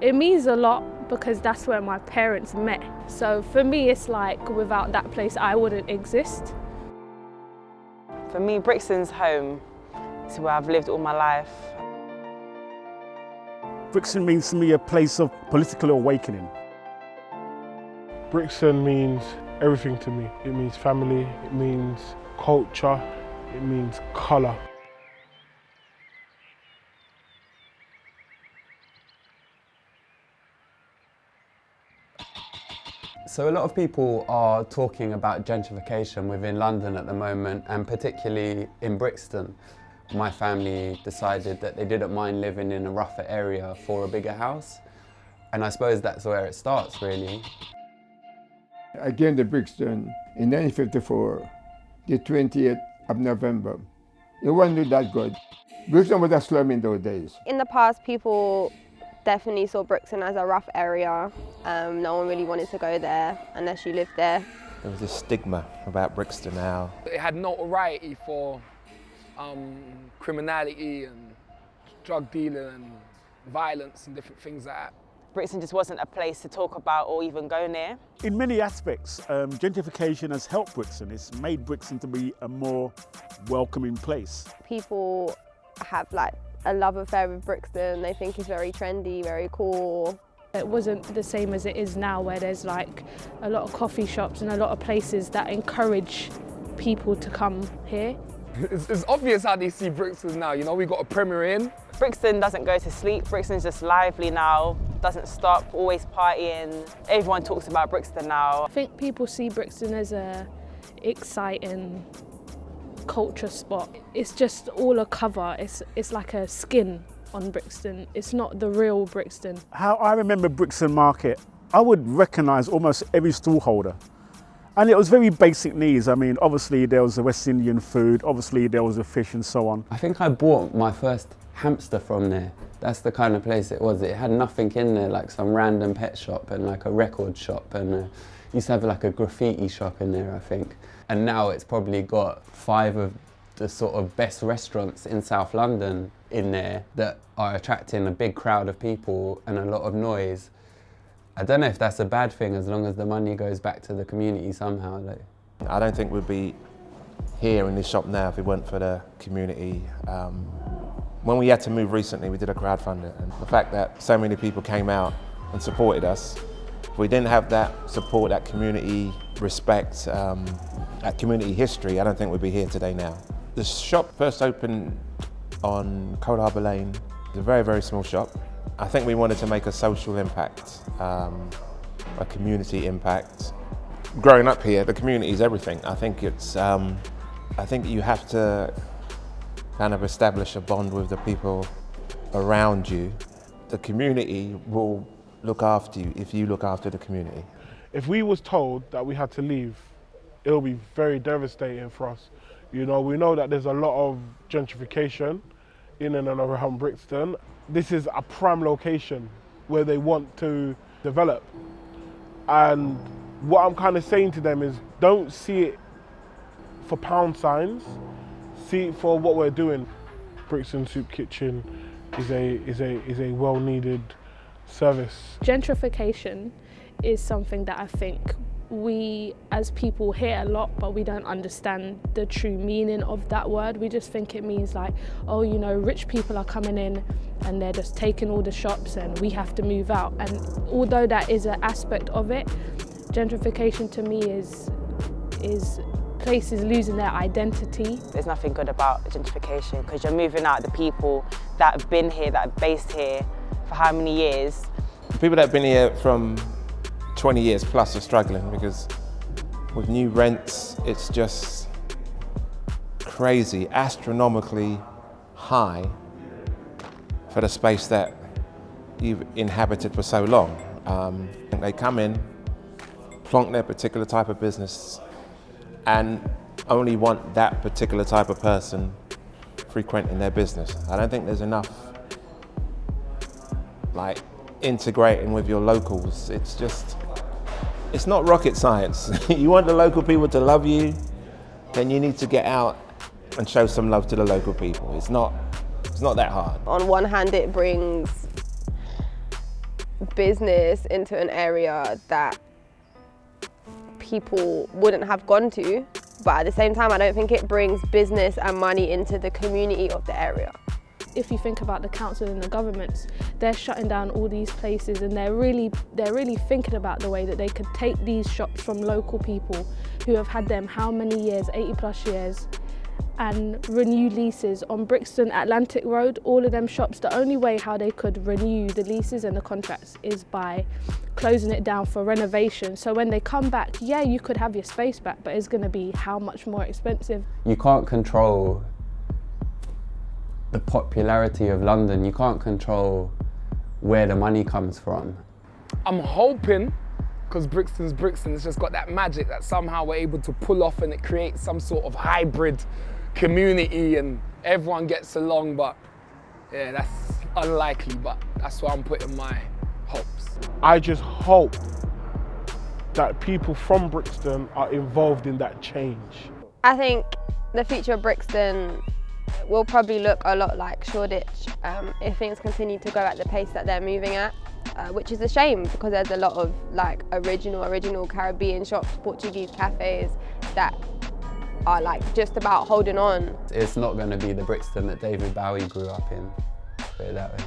It means a lot because that's where my parents met. So for me, it's like without that place, I wouldn't exist. For me, Brixton's home. It's where I've lived all my life. Brixton means to me a place of political awakening. Brixton means everything to me. It means family, it means culture, it means colour. So a lot of people are talking about gentrification within London at the moment, and particularly in Brixton. My family decided that they didn't mind living in a rougher area for a bigger house. And I suppose that's where it starts, really. I came to Brixton in 1954, the 20th of November. It wasn't that good. Brixton was a slum in those days. In the past, people definitely saw Brixton as a rough area. No one really wanted to go there unless you lived there. There was a stigma about Brixton now. It had notoriety for criminality and drug dealing and violence and different things like that. Brixton just wasn't a place to talk about or even go near. In many aspects, gentrification has helped Brixton. It's made Brixton to be a more welcoming place. People have like a love affair with Brixton. They think it's very trendy, very cool. It wasn't the same as it is now, where there's like a lot of coffee shops and a lot of places that encourage people to come here. It's obvious how they see Brixton now, you know, we got a Premier Inn. Brixton doesn't go to sleep. Brixton's just lively now, doesn't stop, always partying. Everyone talks about Brixton now. I think people see Brixton as a exciting culture spot. It's just all a cover. It's like a skin on Brixton. It's not the real Brixton. How I remember Brixton Market, I would recognise almost every stallholder. And it was very basic needs. I mean, obviously there was the West Indian food, obviously there was the fish and so on. I think I bought my first hamster from there. That's the kind of place it was. It had nothing in there, like some random pet shop and like a record shop, and used to have like a graffiti shop in there, I think. And now it's probably got 5 of the sort of best restaurants in South London in there that are attracting a big crowd of people and a lot of noise. I don't know if that's a bad thing, as long as the money goes back to the community somehow. Like. I don't think we'd be here in this shop now if it weren't for the community. When we had to move recently, we did a crowdfunding, and the fact that so many people came out and supported us, if we didn't have that support, that community respect, that community history, I don't think we'd be here today now. The shop first opened on Cold Harbour Lane. It's a very, very small shop. I think we wanted to make a social impact, a community impact. Growing up here, the community is everything. I think I think you have to kind of establish a bond with the people around you. The community will look after you if you look after the community. If we was told that we had to leave, it'll be very devastating for us. You know, we know that there's a lot of gentrification in and around Brixton. This is a prime location where they want to develop. And what I'm kind of saying to them is, don't see it for pound signs, see it for what we're doing. Brixton Soup Kitchen is a well-needed service. Gentrification is something that I think we as people hear a lot, but we don't understand the true meaning of that word. We just think it means like, oh, you know, rich people are coming in and they're just taking all the shops and we have to move out. And although that is an aspect of it, gentrification to me is places losing their identity. There's nothing good about gentrification because you're moving out the people that have been here, that are based here for how many years? People that have been here from 20 years plus are struggling because with new rents, it's just crazy, astronomically high for the space that you've inhabited for so long. They come in, plonk their particular type of business and only want that particular type of person frequenting their business. I don't think there's enough like integrating with your locals. It's not rocket science. You want the local people to love you, then you need to get out and show some love to the local people. It's not that hard. On one hand, it brings business into an area that people wouldn't have gone to, but at the same time I don't think it brings business and money into the community of the area. If you think about the council and the governments, they're shutting down all these places, and they're really thinking about the way that they could take these shops from local people who have had them how many years, 80 plus years, and renew leases on Brixton Atlantic Road. All of them shops, the only way how they could renew the leases and the contracts is by closing it down for renovation. So when they come back, yeah, you could have your space back, but it's going to be how much more expensive. You can't control the popularity of London. You can't control where the money comes from. I'm hoping, because Brixton's Brixton, it's just got that magic that somehow we're able to pull off, and it creates some sort of hybrid community and everyone gets along, but yeah, that's unlikely, but that's where I'm putting my hopes. I just hope that people from Brixton are involved in that change. I think the future of Brixton will probably look a lot like Shoreditch if things continue to go at the pace that they're moving at, which is a shame because there's a lot of like original Caribbean shops, Portuguese cafes that are like just about holding on. It's not going to be the Brixton that David Bowie grew up in, put it that way.